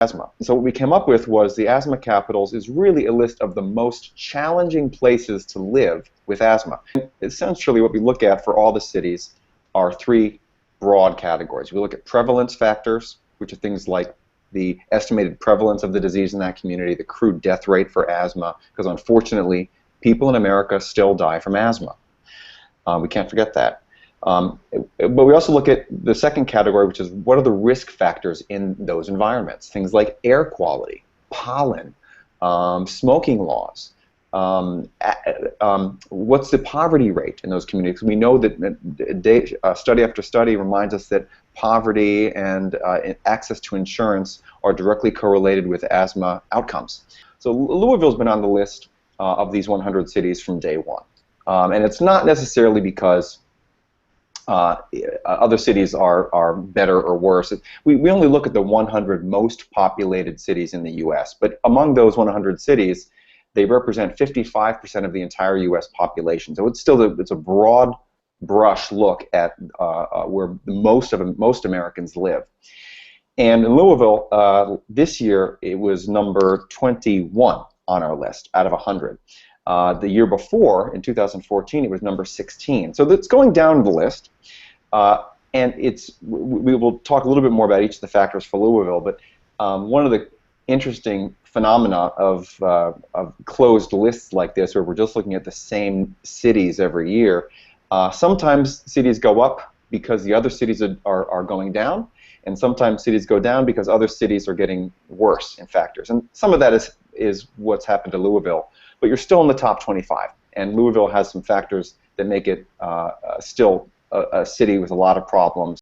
asthma. So what we came up with was the Asthma Capitals is really a list of the most challenging places to live with asthma. And essentially what we look at for all the cities are three broad categories. We look at prevalence factors, which are things like the estimated prevalence of the disease in that community, the crude death rate for asthma, because unfortunately people in America still die from asthma. We can't forget that. But we also look at the second category, which is what are the risk factors in those environments. Things like air quality, pollen, smoking laws. What's the poverty rate in those communities? We know that study after study reminds us that poverty and access to insurance are directly correlated with asthma outcomes. So Louisville's been on the list of these 100 cities from day one. And it's not necessarily because other cities are better or worse. We only look at the 100 most populated cities in the U.S., but among those 100 cities, they represent 55% of the entire U.S. population. So it's a broad brush look at where most Americans live. And in Louisville, this year, it was number 21 on our list out of 100. The year before, in 2014, it was number 16. So it's going down the list, and we will talk a little bit more about each of the factors for Louisville, but one of the interesting phenomena of closed lists like this, where we're just looking at the same cities every year, sometimes cities go up because the other cities are going down, and sometimes cities go down because other cities are getting worse in factors. And some of that is what's happened to Louisville. But you're still in the top 25, and Louisville has some factors that make it still a city with a lot of problems.